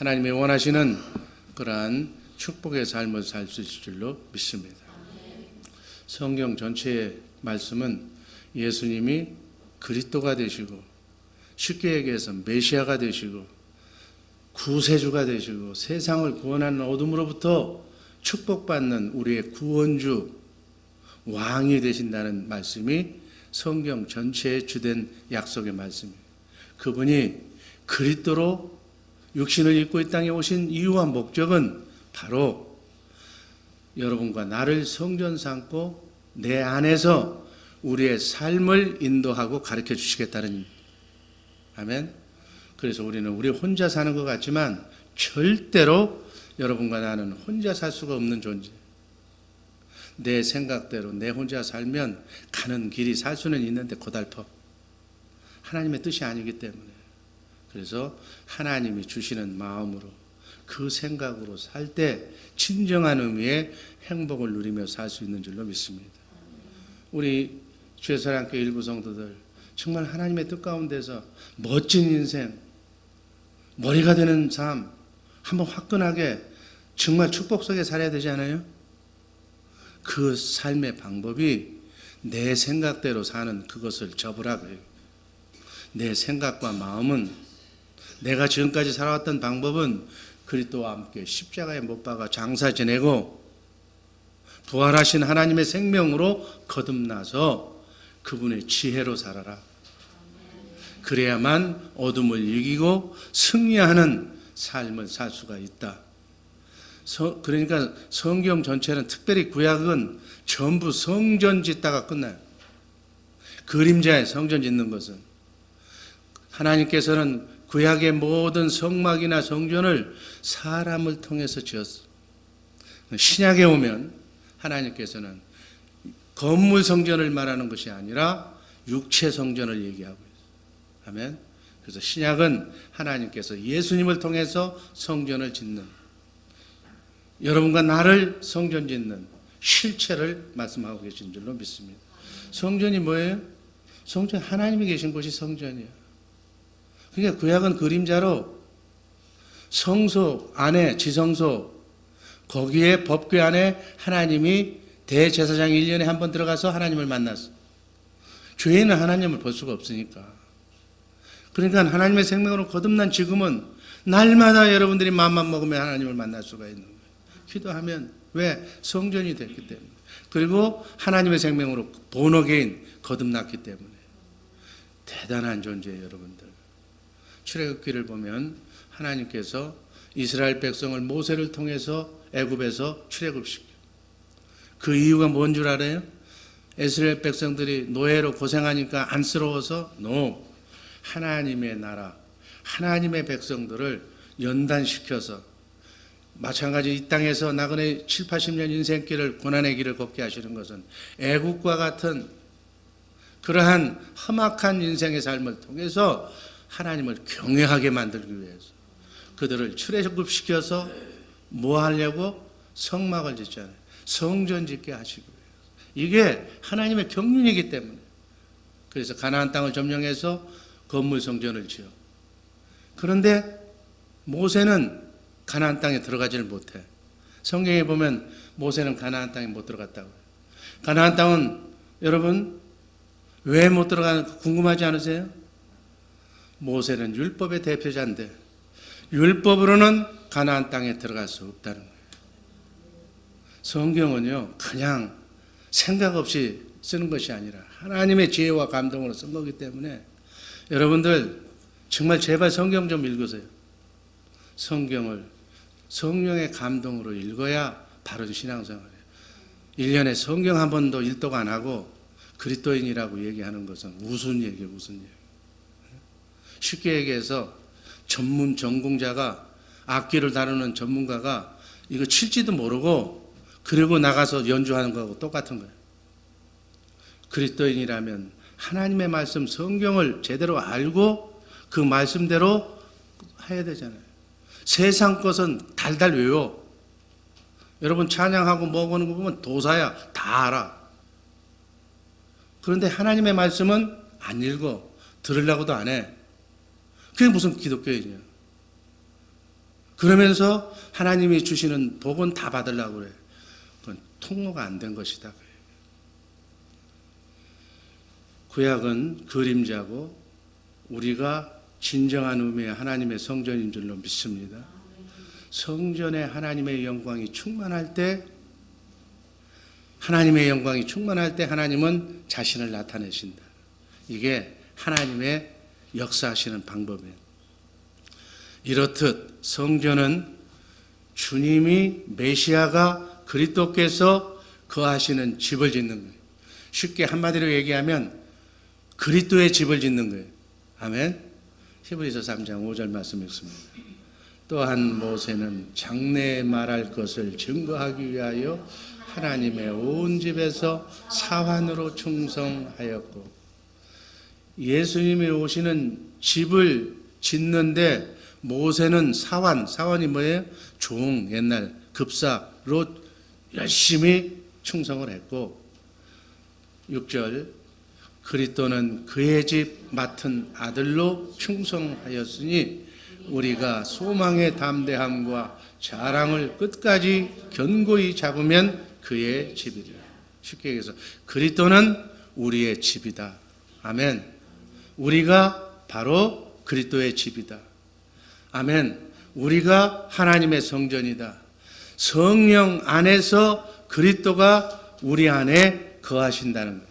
하나님이 원하시는 그러한 축복의 삶을 살 수 있을 줄로 믿습니다. 성경 전체의 말씀은 예수님이 그리스도가 되시고, 쉽게 얘기해서 메시아가 되시고 구세주가 되시고 세상을 구원하는 어둠으로부터 축복받는 우리의 구원주 왕이 되신다는 말씀이 성경 전체의 주된 약속의 말씀입니다. 그분이 그리스도로 육신을 입고 이 땅에 오신 이유와 목적은 바로 여러분과 나를 성전 삼고 내 안에서 우리의 삶을 인도하고 가르쳐 주시겠다는, 아멘. 그래서 우리는 우리 혼자 사는 것 같지만 절대로 여러분과 나는 혼자 살 수가 없는 존재. 내 생각대로 내 혼자 살면 가는 길이 살 수는 있는데 고달퍼. 하나님의 뜻이 아니기 때문에. 그래서 하나님이 주시는 마음으로 그 생각으로 살 때 진정한 의미의 행복을 누리며 살 수 있는 줄로 믿습니다. 우리 주의사랑교회 일부 성도들 정말 하나님의 뜻 가운데서 멋진 인생, 머리가 되는 삶, 한번 화끈하게 정말 축복 속에 살아야 되지 않아요? 그 삶의 방법이 내 생각대로 사는 그것을 접으라 그래요. 내 생각과 마음은, 내가 지금까지 살아왔던 방법은 그리스도와 함께 십자가에 못 박아 장사 지내고 부활하신 하나님의 생명으로 거듭나서 그분의 지혜로 살아라. 그래야만 어둠을 이기고 승리하는 삶을 살 수가 있다. 그러니까 성경 전체는, 특별히 구약은 전부 성전 짓다가 끝나요. 그림자의 성전 짓는 것은, 하나님께서는 구약의 모든 성막이나 성전을 사람을 통해서 지었어. 신약에 오면 하나님께서는 건물 성전을 말하는 것이 아니라 육체 성전을 얘기하고 있어요. 아멘. 그래서 신약은 하나님께서 예수님을 통해서 성전을 짓는, 여러분과 나를 성전 짓는 실체를 말씀하고 계신 줄로 믿습니다. 성전이 뭐예요? 성전, 하나님이 계신 곳이 성전이에요. 그러니까 구약은 그림자로 성소 안에, 지성소, 거기에 법궤 안에 하나님이 대제사장이 1년에 한 번 들어가서 하나님을 만났어. 죄인은 하나님을 볼 수가 없으니까. 그러니까 하나님의 생명으로 거듭난 지금은 날마다 여러분들이 마음만 먹으면 하나님을 만날 수가 있는 거예요. 기도하면. 왜? 성전이 됐기 때문에. 그리고 하나님의 생명으로 본어게인 거듭났기 때문에. 대단한 존재예요, 여러분들. 출애굽기를 보면 하나님께서 이스라엘 백성을 모세를 통해서 애굽에서 출애굽시켜. 그 이유가 뭔 줄 알아요? 이스라엘 백성들이 노예로 고생하니까 안쓰러워서? No. 하나님의 나라, 하나님의 백성들을 연단시켜서, 마찬가지 이 땅에서 나그네 7, 80년 인생길을, 고난의 길을 걷게 하시는 것은 애국과 같은 그러한 험악한 인생의 삶을 통해서 하나님을 경외하게 만들기 위해서 그들을 출애굽시켜서 뭐 하려고? 성막을 짓잖아요. 성전 짓게 하시기 위해서. 이게 하나님의 경륜이기 때문에. 그래서 가나안 땅을 점령해서 건물 성전을 지어. 그런데 모세는 가나안 땅에 들어가지를 못해. 성경에 보면 모세는 가나안 땅에 못 들어갔다고. 가나안 땅은 여러분 왜 못 들어가는지 궁금하지 않으세요? 모세는 율법의 대표자인데 율법으로는 가나안 땅에 들어갈 수 없다는 거예요. 성경은요, 그냥 생각 없이 쓰는 것이 아니라 하나님의 지혜와 감동으로 쓴 거기 때문에 여러분들 정말 제발 성경 좀 읽으세요. 성경을 성령의 감동으로 읽어야 바른 신앙생활이에요. 1년에 성경 한 번도 일독 안 하고 그리스도인이라고 얘기하는 것은 무슨 얘기예요, 무슨 얘기. 쉽게 얘기해서 전공자가, 악기를 다루는 전문가가 이거 칠지도 모르고 그리고 나가서 연주하는 거하고 똑같은 거예요. 그리스도인이라면 하나님의 말씀, 성경을 제대로 알고 그 말씀대로 해야 되잖아요. 세상 것은 달달 외워. 여러분 찬양하고 먹는 거 보면 도사야, 다 알아. 그런데 하나님의 말씀은 안 읽어. 들으려고도 안 해. 그게 무슨 기독교인이야. 그러면서 하나님이 주시는 복은 다 받으려고 그래요. 그건 통로가 안 된 것이다. 구약은 그림자고 우리가 진정한 의미의 하나님의 성전인 줄로 믿습니다. 성전에 하나님의 영광이 충만할 때, 하나님의 영광이 충만할 때 하나님은 자신을 나타내신다. 이게 하나님의 역사하시는 방법이에요. 이렇듯 성전은 주님이 메시아가 그리스도께서 거하시는 집을 짓는 거예요. 쉽게 한마디로 얘기하면 그리스도의 집을 짓는 거예요. 아멘. 히브리서 3장 5절 말씀 읽습니다. 또한 모세는 장래에 말할 것을 증거하기 위하여 하나님의 온 집에서 사환으로 충성하였고, 예수님이 오시는 집을 짓는데 모세는 사환이 뭐예요? 종, 옛날 급사로 열심히 충성을 했고, 6절 그리스도는 그의 집 맡은 아들로 충성하였으니 우리가 소망의 담대함과 자랑을 끝까지 견고히 잡으면 그의 집이라. 쉽게 얘기해서 그리스도는 우리의 집이다. 아멘. 우리가 바로 그리스도의 집이다. 아멘. 우리가 하나님의 성전이다. 성령 안에서 그리스도가 우리 안에 거하신다는 거예요.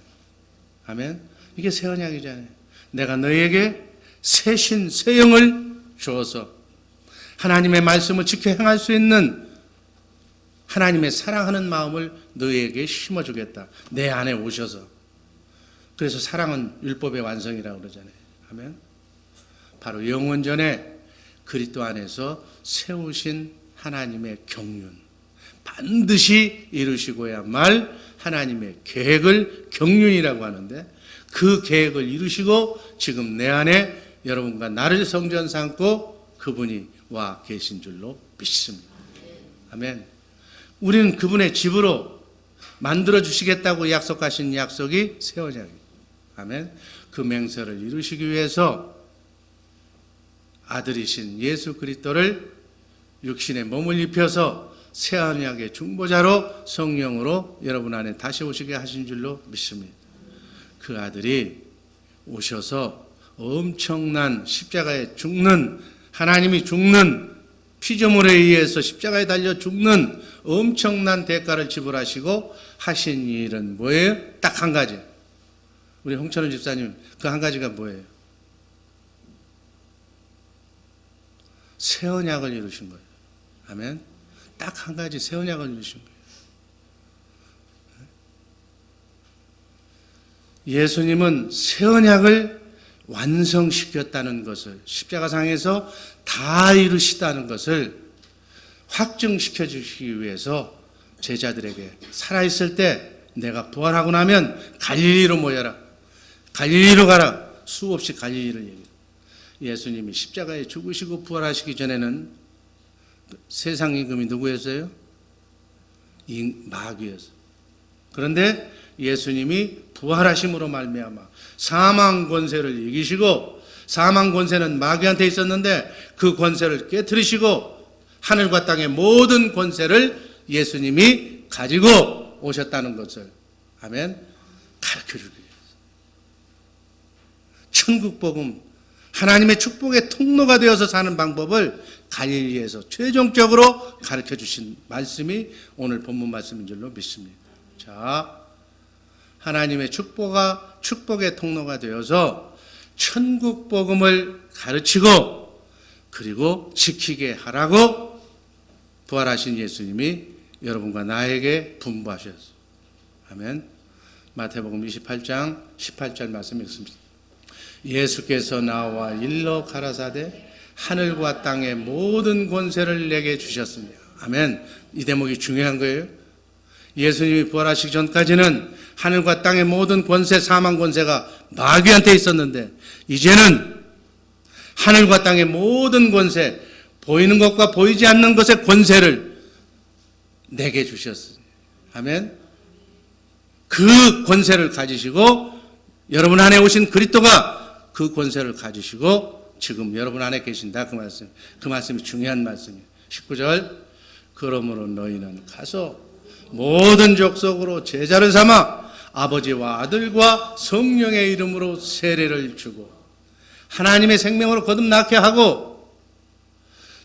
아멘. 이게 새 언약이잖아요. 내가 너에게 새 신, 새 영을 주어서 하나님의 말씀을 지켜 행할 수 있는 하나님의 사랑하는 마음을 너에게 심어주겠다. 내 안에 오셔서. 그래서 사랑은 율법의 완성이라고 그러잖아요. 아멘. 바로 영원전에 그리스도 안에서 세우신 하나님의 경륜, 반드시 이루시고야말 하나님의 계획을 경륜이라고 하는데, 그 계획을 이루시고 지금 내 안에 여러분과 나를 성전 삼고 그분이 와 계신 줄로 믿습니다. 아멘. 우리는 그분의 집으로 만들어 주시겠다고 약속하신 약속이 새 언약입니다. 아멘. 그 맹세를 이루시기 위해서 아들이신 예수 그리스도를 육신에 몸을 입혀서 새 언약의 중보자로 성령으로 여러분 안에 다시 오시게 하신 줄로 믿습니다. 그 아들이 오셔서 엄청난 십자가에 죽는, 하나님이 죽는, 피조물에 의해서 십자가에 달려 죽는 엄청난 대가를 지불하시고 하신 일은 뭐예요? 딱 한 가지. 우리 홍철원 집사님, 그 한 가지가 뭐예요? 새 언약을 이루신 거예요. 아멘. 딱 한 가지 새 언약을 이루신 거예요. 예수님은 새 언약을 완성시켰다는 것을, 십자가상에서 다 이루시다는 것을 확증시켜 주시기 위해서 제자들에게 살아있을 때 내가 부활하고 나면 갈릴리로 모여라, 갈릴리로 가라, 수없이 갈릴리를 얘기해요. 예수님이 십자가에 죽으시고 부활하시기 전에는 세상 임금이 누구였어요? 마귀였어요. 그런데 예수님이 부활하심으로 말미암아 사망 권세를 이기시고, 사망 권세는 마귀한테 있었는데 그 권세를 깨트리시고 하늘과 땅의 모든 권세를 예수님이 가지고 오셨다는 것을, 아멘, 가르쳐주기 위해서 천국 복음, 하나님의 축복의 통로가 되어서 사는 방법을 갈릴리에서 최종적으로 가르쳐 주신 말씀이 오늘 본문 말씀인 줄로 믿습니다. 자, 하나님의 축복의 통로가 되어서 천국 복음을 가르치고 그리고 지키게 하라고 부활하신 예수님이 여러분과 나에게 분부하셨어요. 아멘. 마태복음 28장 18절 말씀 읽습니다. 예수께서 나와 일러 가라사대 하늘과 땅의 모든 권세를 내게 주셨습니다. 아멘. 이 대목이 중요한 거예요. 예수님이 부활하시기 전까지는 하늘과 땅의 모든 권세, 사망 권세가 마귀한테 있었는데 이제는 하늘과 땅의 모든 권세, 보이는 것과 보이지 않는 것의 권세를 내게 주셨어요. 아멘. 그 권세를 가지시고 여러분 안에 오신 그리스도가 그 권세를 가지시고 지금 여러분 안에 계신다. 그 말씀. 그 말씀이 중요한 말씀이에요. 19절 그러므로 너희는 가서 모든 족속으로 제자를 삼아 아버지와 아들과 성령의 이름으로 세례를 주고 하나님의 생명으로 거듭나게 하고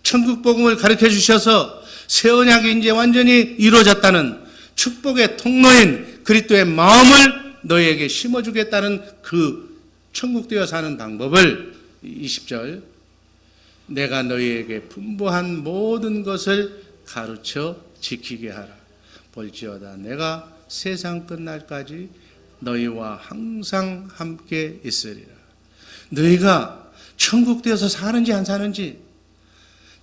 천국 복음을 가르쳐 주셔서 새 언약이 이제 완전히 이루어졌다는 축복의 통로인 그리스도의 마음을 너희에게 심어주겠다는 그 천국 되어 사는 방법을 20절 내가 너희에게 분부한 모든 것을 가르쳐 지키게 하라. 볼지어다 내가 세상 끝날까지 너희와 항상 함께 있으리라. 너희가 천국 되어서 사는지 안 사는지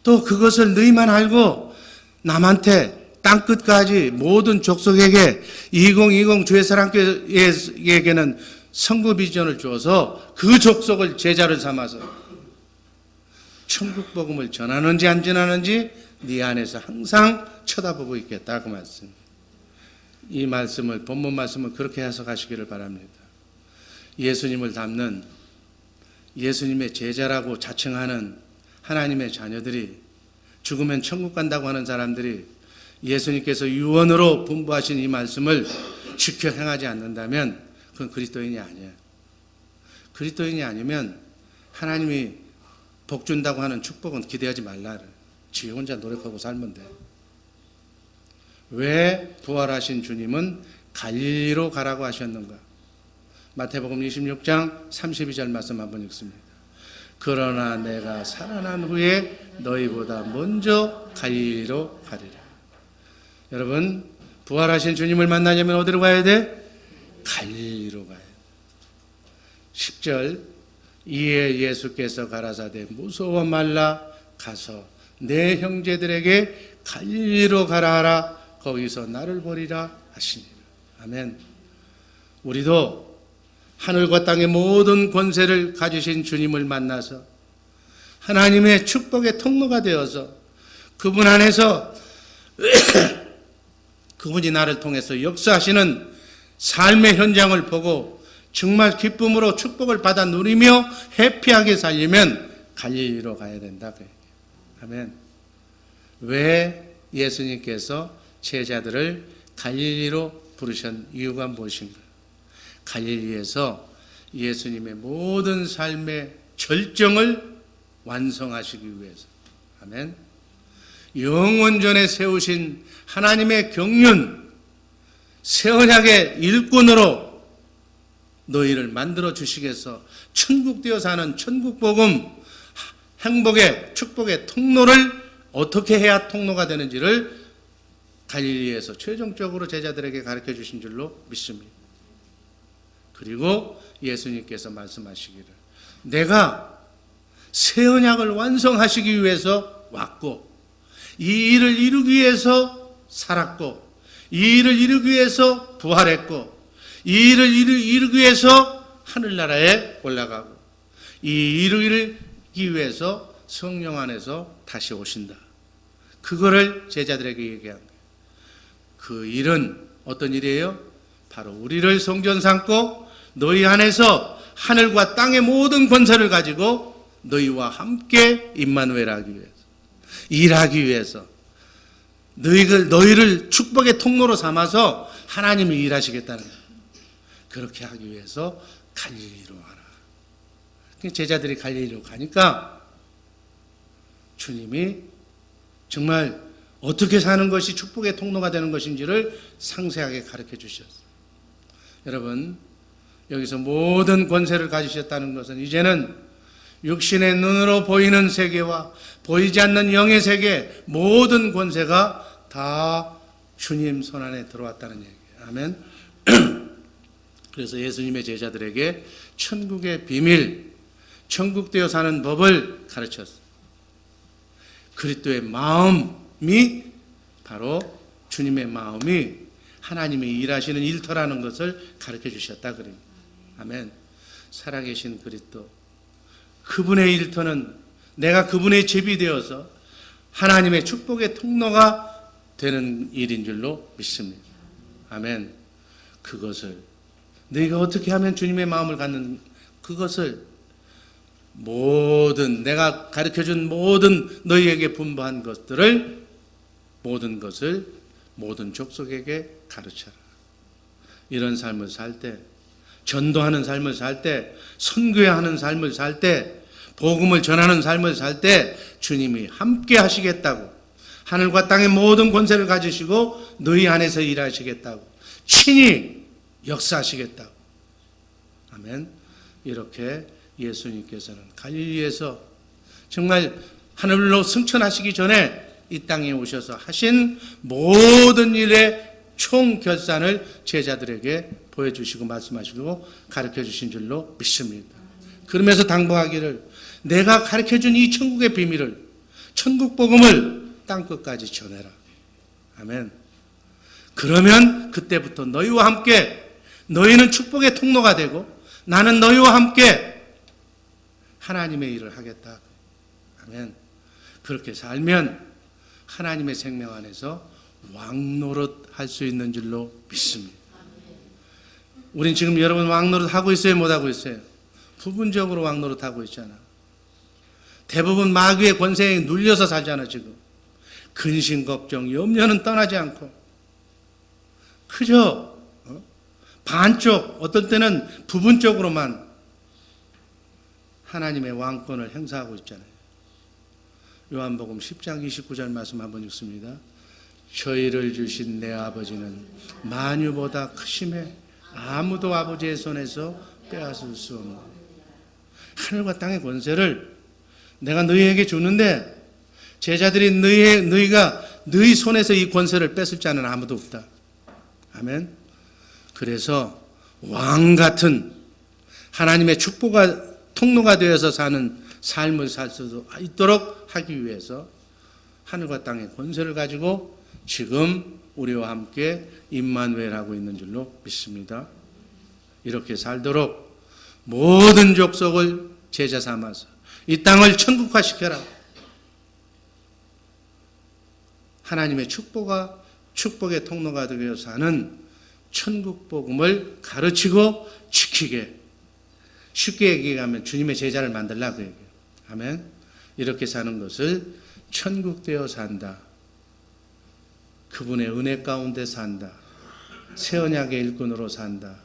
또 그것을 너희만 알고 남한테 땅끝까지 모든 족속에게 2020 주의 사랑교회에게는 선거 비전을 주어서 그 족속을 제자를 삼아서 천국 복음을 전하는지 안 전하는지 네 안에서 항상 쳐다보고 있겠다 그 말씀. 이 말씀을 본문 말씀을 그렇게 해석하시기를 바랍니다. 예수님을 닮는 예수님의 제자라고 자칭하는 하나님의 자녀들이 죽으면 천국 간다고 하는 사람들이 예수님께서 유언으로 분부하신 이 말씀을 지켜 행하지 않는다면 그건 그리스도인이 아니에요. 그리스도인이 아니면 하나님이 복 준다고 하는 축복은 기대하지 말라를. 지 혼자 노력하고 살면 돼. 왜 부활하신 주님은 갈릴리로 가라고 하셨는가? 마태복음 26장 32절 말씀 한번 읽습니다. 그러나 내가 살아난 후에 너희보다 먼저 갈릴리로 가리라. 여러분 부활하신 주님을 만나려면 어디로 가야 돼? 갈릴리로 가야 돼. 10절 이에 예수께서 가라사대 무서워 말라 가서 내 형제들에게 갈릴리로 가라 하라 거기서 나를 보리라 하시니라. 아멘. 우리도 하늘과 땅의 모든 권세를 가지신 주님을 만나서 하나님의 축복의 통로가 되어서 그분 안에서 그분이 나를 통해서 역사하시는 삶의 현장을 보고 정말 기쁨으로 축복을 받아 누리며 해피하게 살려면 갈릴리로 가야 된다. 아멘. 왜 예수님께서 제자들을 갈릴리로 부르신 이유가 무엇인가? 갈릴리에서 예수님의 모든 삶의 절정을 완성하시기 위해서. 아멘. 영원전에 세우신 하나님의 경륜, 새 언약의 일꾼으로 너희를 만들어 주시겠어. 천국 되어 사는 천국 복음, 행복의 축복의 통로를 어떻게 해야 통로가 되는지를 갈릴리에서 최종적으로 제자들에게 가르쳐 주신 줄로 믿습니다. 그리고 예수님께서 말씀하시기를 내가 새 언약을 완성하시기 위해서 왔고 이 일을 이루기 위해서 살았고 이 일을 이루기 위해서 부활했고 이 일을 이루기 위해서 하늘나라에 올라가고 이 일을 이루기 위해서 성령 안에서 다시 오신다. 그거를 제자들에게 얘기한 거예요. 그 일은 어떤 일이에요? 바로 우리를 성전 삼고 너희 안에서 하늘과 땅의 모든 권세를 가지고 너희와 함께 임마누엘 하기 위해서 일하기 위해서 너희를 축복의 통로로 삼아서 하나님이 일하시겠다는 거예요. 그렇게 하기 위해서 갈릴리로 와라. 제자들이 갈릴리로 가니까 주님이 정말 어떻게 사는 것이 축복의 통로가 되는 것인지를 상세하게 가르쳐 주셨어요. 여러분 여기서 모든 권세를 가지셨다는 것은 이제는 육신의 눈으로 보이는 세계와 보이지 않는 영의 세계 모든 권세가 다 주님 손안에 들어왔다는 얘기예요. 아멘. 그래서 예수님의 제자들에게 천국의 비밀, 천국 되어 사는 법을 가르쳤어요. 그리스도의 마음이 바로 주님의 마음이 하나님이 일하시는 일터라는 것을 가르쳐 주셨다 그럽니다. 아멘. 살아계신 그리스도 그분의 일터는 내가 그분의 집이 되어서 하나님의 축복의 통로가 되는 일인 줄로 믿습니다. 아멘. 그것을 너희가 어떻게 하면 주님의 마음을 갖는 그것을 모든 내가 가르쳐준 모든 너희에게 분부한 것들을 모든 것을 모든 족속에게 가르쳐라. 이런 삶을 살 때, 전도하는 삶을 살 때, 선교하는 삶을 살 때, 복음을 전하는 삶을 살 때 주님이 함께 하시겠다고, 하늘과 땅의 모든 권세를 가지시고 너희 안에서 일하시겠다고, 친히 역사하시겠다고. 아멘. 이렇게 예수님께서는 갈릴리에서 정말 하늘로 승천하시기 전에 이 땅에 오셔서 하신 모든 일의 총결산을 제자들에게 보여주시고 말씀하시고 가르쳐 주신 줄로 믿습니다. 그러면서 당부하기를, 내가 가르쳐 준 이 천국의 비밀을, 천국 복음을 땅끝까지 전해라. 아멘. 그러면 그때부터 너희와 함께, 너희는 축복의 통로가 되고 나는 너희와 함께 하나님의 일을 하겠다. 아멘. 그렇게 살면 하나님의 생명 안에서 왕노릇 할 수 있는 줄로 믿습니다. 우린 지금 여러분 왕노릇 하고 있어요? 못하고 있어요? 부분적으로 왕노릇 하고 있잖아. 대부분 마귀의 권세에 눌려서 살잖아. 지금 근심 걱정 염려는 떠나지 않고 그저 반쪽, 어떨 때는 부분적으로만 하나님의 왕권을 행사하고 있잖아요. 요한복음 10장 29절 말씀 한번 읽습니다. 저희를 주신 내 아버지는 만유보다 크심에 아무도 아버지의 손에서 빼앗을 수 없는, 하늘과 땅의 권세를 내가 너희에게 주는데 제자들이 너희가 너희 손에서 이 권세를 뺏을 자는 아무도 없다. 아멘. 그래서 왕 같은 하나님의 축복과 통로가 되어서 사는 삶을 살 수 있도록 하기 위해서 하늘과 땅의 권세를 가지고 지금 우리와 함께 임마누엘하고 있는 줄로 믿습니다. 이렇게 살도록 모든 족속을 제자 삼아서 이 땅을 천국화시켜라. 하나님의 축복의 통로가 되어서 사는 천국 복음을 가르치고 지키게, 쉽게 얘기하면 주님의 제자를 만들라 그 얘기예요. 아멘. 이렇게 사는 것을 천국되어 산다, 그분의 은혜 가운데 산다, 새 언약의 일꾼으로 산다,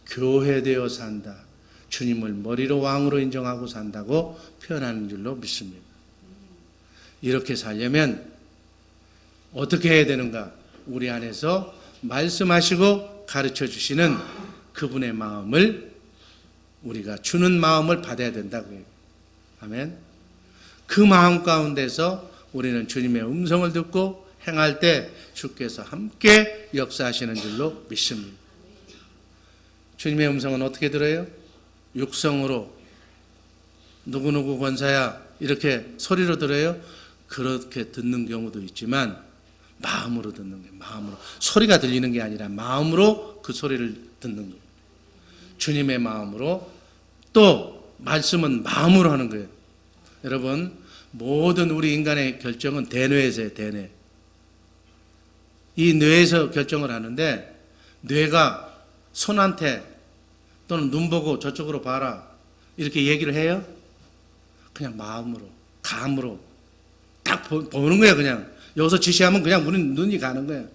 교회되어 산다, 주님을 머리로 왕으로 인정하고 산다고 표현하는 줄로 믿습니다. 이렇게 살려면 어떻게 해야 되는가? 우리 안에서 말씀하시고 가르쳐 주시는 그분의 마음을, 우리가 주는 마음을 받아야 된다고요. 아멘. 그 마음 가운데서 우리는 주님의 음성을 듣고 행할 때 주께서 함께 역사하시는 줄로 믿습니다. 주님의 음성은 어떻게 들어요? 육성으로, 누구누구 권사야 이렇게 소리로 들어요? 그렇게 듣는 경우도 있지만 마음으로 듣는 거예요. 마음으로. 소리가 들리는 게 아니라 마음으로 그 소리를 듣는 거예요. 주님의 마음으로, 또 말씀은 마음으로 하는 거예요. 여러분, 모든 우리 인간의 결정은 대뇌에서 해요. 대뇌. 이 뇌에서 결정을 하는데, 뇌가 손한테 또는 눈 보고 저쪽으로 봐라 이렇게 얘기를 해요? 그냥 마음으로, 감으로 딱 보는 거예요. 그냥 여기서 지시하면 그냥 우리는 눈이 가는 거예요.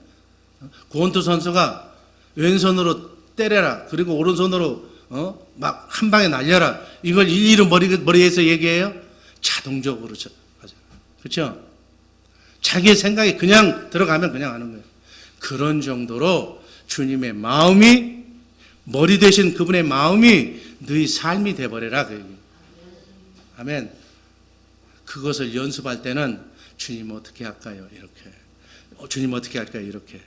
구원투 선수가 왼손으로 때려라, 그리고 오른손으로 막 한 방에 날려라, 이걸 일일이 머리에서 얘기해요? 자동적으로 그렇죠? 자기의 생각이 그냥 들어가면 그냥 하는 거예요. 그런 정도로 주님의 마음이, 머리 대신 그분의 마음이 너희 삶이 돼버려라 그 얘기. 아멘. 그것을 연습할 때는 주님 어떻게 할까요? 이렇게. 주님 어떻게 할까요? 이렇게.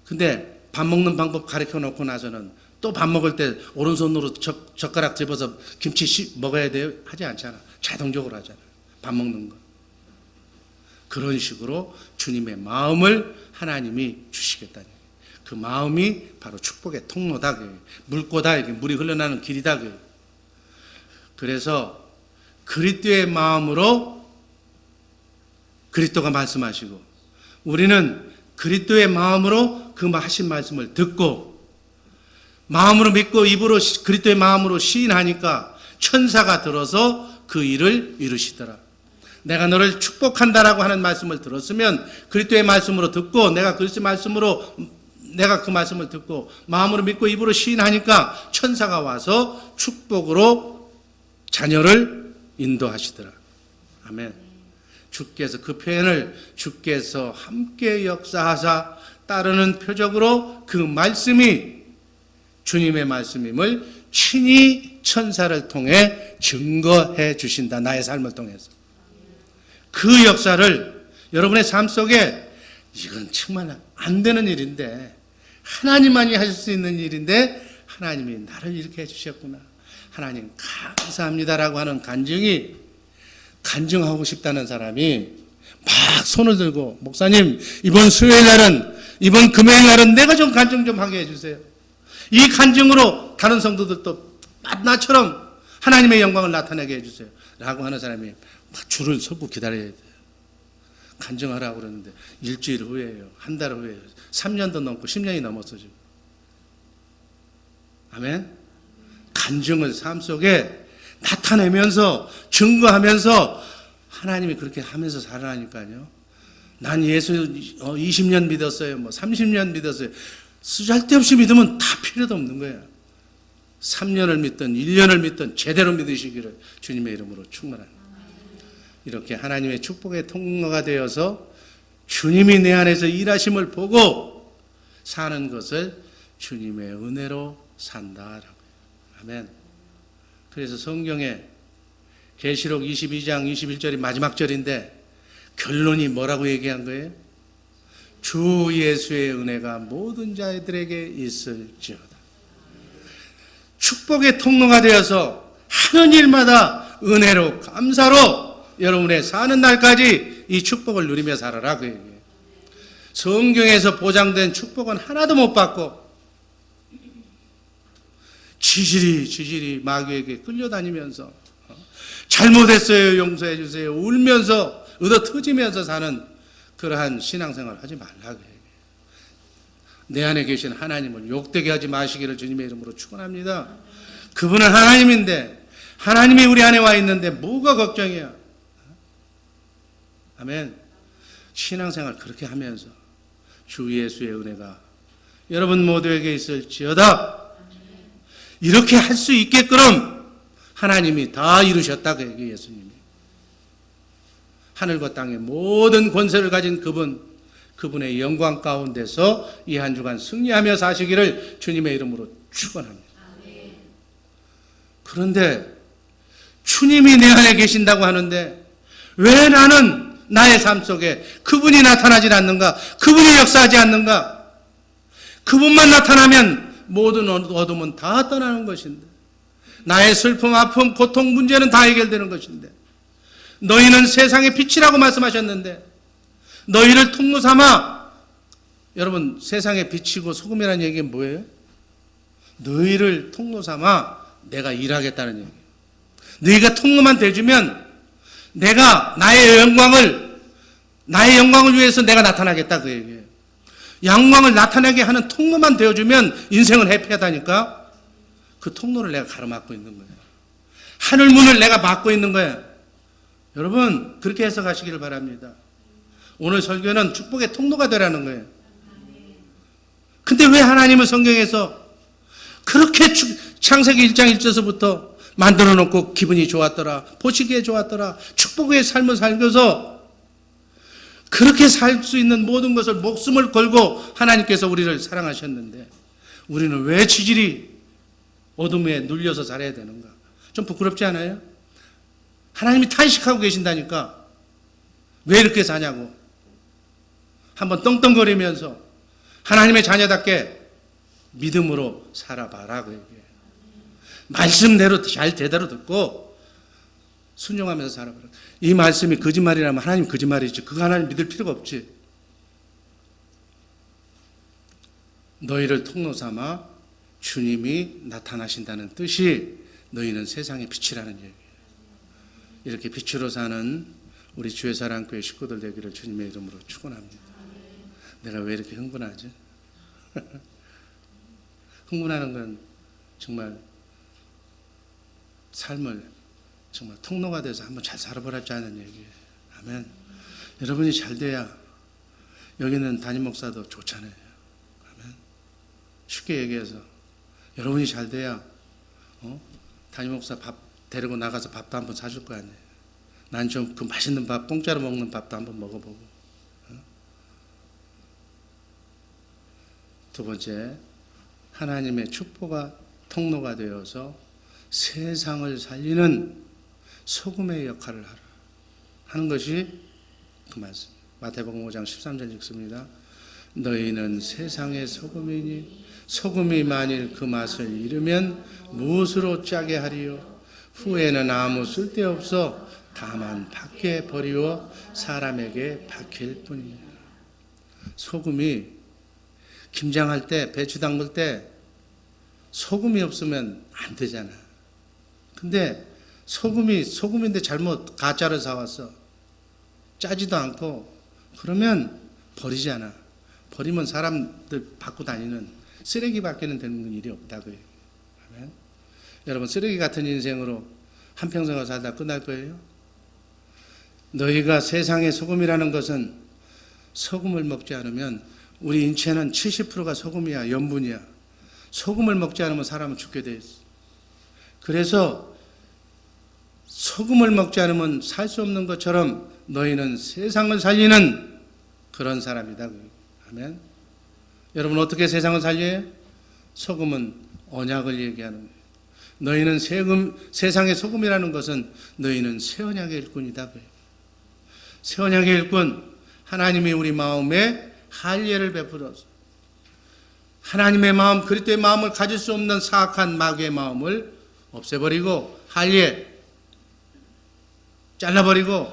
근데 밥 먹는 방법 가르쳐 놓고 나서는 또 밥 먹을 때 오른손으로 젓가락 집어서 김치 먹어야 돼요? 하지 않잖아. 자동적으로 하잖아. 밥 먹는 거. 그런 식으로 주님의 마음을 하나님이 주시겠다니. 그 마음이 바로 축복의 통로다. 물고다. 물이 흘러나는 길이다. 그래서 그리스도의 마음으로 그리스도가 말씀하시고, 우리는 그리스도의 마음으로 그 하신 말씀을 듣고, 마음으로 믿고 입으로 그리스도의 마음으로 시인하니까 천사가 들어서 그 일을 이루시더라. 내가 너를 축복한다라고 하는 말씀을 들었으면 그리스도의 말씀으로 듣고 내가 그 말씀을 듣고 마음으로 믿고 입으로 시인하니까 천사가 와서 축복으로 자녀를 인도하시더라. 아멘. 주께서 그 표현을 주께서 함께 역사하사 따르는 표적으로 그 말씀이 주님의 말씀임을 친히 천사를 통해 증거해 주신다. 나의 삶을 통해서. 그 역사를 여러분의 삶 속에 이건 정말 안 되는 일인데 하나님만이 하실 수 있는 일인데 하나님이 나를 이렇게 해주셨구나. 하나님 감사합니다라고 하는 간증하고 싶다는 사람이 막 손을 들고 목사님 이번 수요일 날은 이번 금요일 날은 내가 좀 간증 좀 하게 해주세요. 이 간증으로 다른 성도들도 나처럼 하나님의 영광을 나타내게 해주세요. 라고 하는 사람이 막 줄을 서고 기다려야 돼요. 간증하라고 그러는데 일주일 후에요. 한 달 후에요. 3년도 넘고 10년이 넘었어 지금. 아멘. 간증을 삶 속에 나타내면서 증거하면서 하나님이 그렇게 하면서 살아나니까요. 난 예수 20년 믿었어요. 30년 믿었어요. 쓰잘데없이 믿으면 다 필요도 없는 거예요. 3년을 믿든 1년을 믿든 제대로 믿으시기를 주님의 이름으로 축원합니다. 이렇게 하나님의 축복의 통로가 되어서 주님이 내 안에서 일하심을 보고 사는 것을 주님의 은혜로 산다라고. 아멘. 그래서 성경에 계시록 22장 21절이 마지막 절인데 결론이 뭐라고 얘기한 거예요? 주 예수의 은혜가 모든 자들에게 있을지어다. 축복의 통로가 되어서 하는 일마다 은혜로 감사로 여러분의 사는 날까지 이 축복을 누리며 살아라 그 얘기예요. 성경에서 보장된 축복은 하나도 못 받고 지질이 마귀에게 끌려다니면서 잘못했어요 용서해 주세요 울면서 얻어 터지면서 사는 그러한 신앙생활 하지 말라 그 얘기예요. 내 안에 계신 하나님을 욕되게 하지 마시기를 주님의 이름으로 축원합니다. 그분은 하나님인데 하나님이 우리 안에 와 있는데 뭐가 걱정이야. 아멘. 신앙생활 그렇게 하면서 주 예수의 은혜가 여러분 모두에게 있을지어다. 이렇게 할 수 있게끔 하나님이 다 이루셨다 그 얘기예요. 예수님이 하늘과 땅의 모든 권세를 가진 그분의 영광 가운데서 이 한 주간 승리하며 사시기를 주님의 이름으로 축원합니다. 그런데 주님이 내 안에 계신다고 하는데 왜 나는 나의 삶 속에 그분이 나타나지 않는가? 그분이 역사하지 않는가? 그분만 나타나면 모든 어둠은 다 떠나는 것인데 나의 슬픔, 아픔, 고통, 문제는 다 해결되는 것인데 너희는 세상의 빛이라고 말씀하셨는데 너희를 통로 삼아 여러분 세상의 빛이고 소금이라는 얘기는 뭐예요? 너희를 통로 삼아 내가 일하겠다는 얘기예요. 너희가 통로만 대주면 내가 나의 영광을 위해서 내가 나타나겠다 그 얘기예요. 영광을 나타나게 하는 통로만 되어주면 인생은 해피하다니까. 그 통로를 내가 가로막고 있는 거예요. 하늘문을 내가 막고 있는 거예요. 여러분 그렇게 해석하시기를 바랍니다. 오늘 설교는 축복의 통로가 되라는 거예요. 근데 왜 하나님은 성경에서 그렇게 창세기 1장 1절서부터 만들어 놓고 기분이 좋았더라, 보시기에 좋았더라, 축복의 삶을 살면서 그렇게 살 수 있는 모든 것을 목숨을 걸고 하나님께서 우리를 사랑하셨는데 우리는 왜 지질이 어둠에 눌려서 살아야 되는가? 좀 부끄럽지 않아요? 하나님이 탄식하고 계신다니까 왜 이렇게 사냐고 한번 떵떵거리면서 하나님의 자녀답게 믿음으로 살아봐라 그 얘기예요. 말씀대로 잘 제대로 듣고 순종하면서 살아봐라. 이 말씀이 거짓말이라면 하나님 거짓말이지. 그거 하나님 믿을 필요가 없지. 너희를 통로 삼아 주님이 나타나신다는 뜻이 너희는 세상의 빛이라는 얘기예요. 이렇게 빛으로 사는 우리 주의 사랑교회 식구들 되기를 주님의 이름으로 축원합니다. 내가 왜 이렇게 흥분하지? 흥분하는 건 정말 삶을 정말 통로가 돼서 한번 잘 살아보라자는 얘기예요. 아멘. 여러분이 잘 돼야 여기는 담임 목사도 좋잖아요. 아멘. 쉽게 얘기해서 여러분이 잘 돼야 담임 목사 밥 데리고 나가서 밥도 한번 사줄 거 아니에요. 난 좀 그 맛있는 밥, 공짜로 먹는 밥도 한번 먹어보고. 두 번째, 하나님의 축복과 통로가 되어서 세상을 살리는 소금의 역할을 하는 것이 그 말씀. 마태복음 5장 13절 읽습니다. 너희는 세상의 소금이니 소금이 만일 그 맛을 잃으면 무엇으로 짜게 하리요? 후에는 아무 쓸데없어 다만 밖에 버리워 사람에게 박힐 뿐이에요. 소금이 김장할 때, 배추 담글 때 소금이 없으면 안 되잖아. 근데 소금인데 잘못 가짜를 사왔어. 짜지도 않고 그러면 버리잖아. 버리면 사람들 받고 다니는 쓰레기밖에는 되는 일이 없다고요. 아멘. 여러분, 쓰레기 같은 인생으로 한평생을 살다 끝날 거예요? 너희가 세상의 소금이라는 것은 소금을 먹지 않으면 우리 인체는 70%가 소금이야, 염분이야. 소금을 먹지 않으면 사람은 죽게 돼 있어. 그래서 소금을 먹지 않으면 살 수 없는 것처럼 너희는 세상을 살리는 그런 사람이다. 아멘. 여러분, 어떻게 세상을 살려요? 소금은 언약을 얘기하는 거예요. 너희는 세상의 소금이라는 것은 너희는 새 언약의 일꾼이다. 새 언약의 일꾼, 하나님이 우리 마음에 할례를 베풀어서 하나님의 마음, 그리스도의 마음을 가질 수 없는 사악한 마귀의 마음을 없애버리고 할례 잘라버리고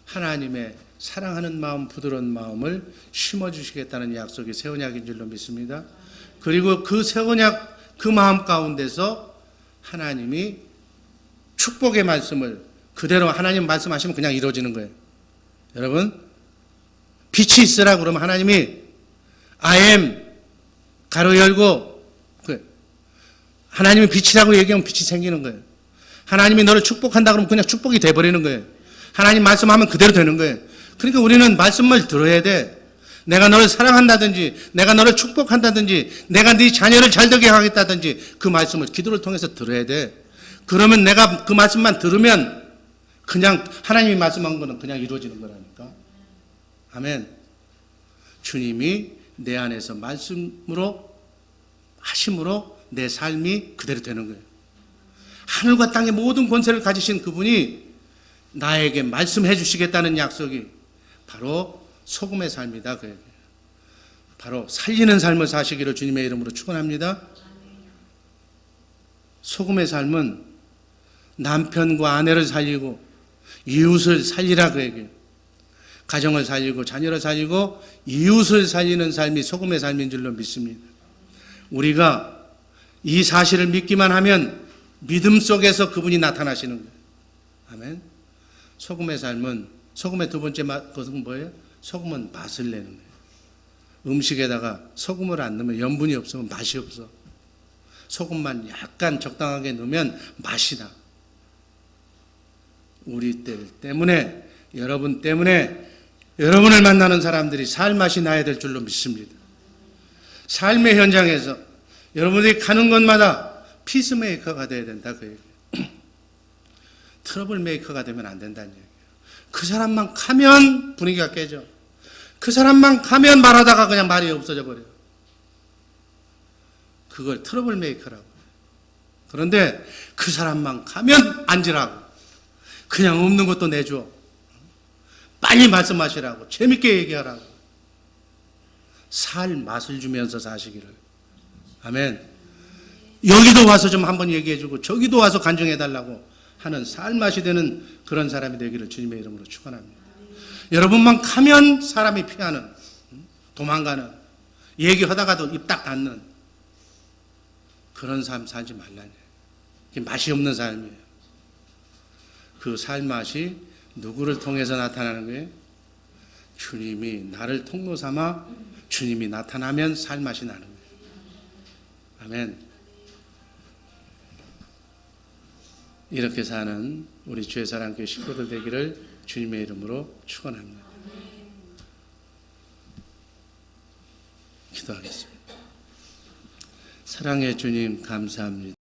하나님의 사랑하는 마음, 부드러운 마음을 심어주시겠다는 약속이 새 언약인 줄로 믿습니다. 그리고 그 새 언약, 그 마음 가운데서 하나님이 축복의 말씀을 그대로 하나님 말씀하시면 그냥 이루어지는 거예요. 여러분, 빛이 있으라 그러면 하나님이 I am 가로 열고 하나님이 빛이라고 얘기하면 빛이 생기는 거예요. 하나님이 너를 축복한다 그러면 그냥 축복이 돼버리는 거예요. 하나님 말씀하면 그대로 되는 거예요. 그러니까 우리는 말씀을 들어야 돼. 내가 너를 사랑한다든지 내가 너를 축복한다든지 내가 네 자녀를 잘 되게 하겠다든지 그 말씀을 기도를 통해서 들어야 돼. 그러면 내가 그 말씀만 들으면 그냥 하나님이 말씀한 거는 그냥 이루어지는 거라니까. 아멘. 주님이 내 안에서 말씀으로 하심으로 내 삶이 그대로 되는 거예요. 하늘과 땅의 모든 권세를 가지신 그분이 나에게 말씀해 주시겠다는 약속이 바로 소금의 삶이다. 바로 살리는 삶을 사시기를 주님의 이름으로 축원합니다. 소금의 삶은 남편과 아내를 살리고 이웃을 살리라 그 얘기예요. 가정을 살리고 자녀를 살리고 이웃을 살리는 삶이 소금의 삶인 줄로 믿습니다. 우리가 이 사실을 믿기만 하면 믿음 속에서 그분이 나타나시는 거예요. 아멘. 소금의 삶은, 소금의 두 번째 것은 뭐예요? 소금은 맛을 내는 거예요. 음식에다가 소금을 안 넣으면 염분이 없으면 맛이 없어. 소금만 약간 적당하게 넣으면 맛이 나. 우리 때문에, 여러분 때문에 여러분을 만나는 사람들이 살 맛이 나야 될 줄로 믿습니다. 삶의 현장에서 여러분들이 가는 곳마다 피스메이커가 돼야 된다 그 얘기예요. 트러블 메이커가 되면 안 된다는 얘기예요. 그 사람만 가면 분위기가 깨져. 그 사람만 가면 말하다가 그냥 말이 없어져 버려요. 그걸 트러블 메이커라고. 그런데 그 사람만 가면 앉으라고. 그냥 없는 것도 내줘. 빨리 말씀하시라고. 재밌게 얘기하라고. 살 맛을 주면서 사시기를. 아멘. 여기도 와서 좀 한번 얘기해주고 저기도 와서 간증해달라고 하는 살 맛이 되는 그런 사람이 되기를 주님의 이름으로 축원합니다. 여러분만 가면 사람이 피하는, 도망가는, 얘기하다가도 입 딱 닫는 그런 삶 살지 말라니. 맛이 없는 삶이에요. 그 살맛이 누구를 통해서 나타나는 거예요? 주님이 나를 통로 삼아 주님이 나타나면 살맛이 나는 거예요. 아멘. 이렇게 사는 우리 주의 사랑교회 식구들 되기를 주님의 이름으로 축원합니다. 기도하겠습니다. 사랑의 주님 감사합니다.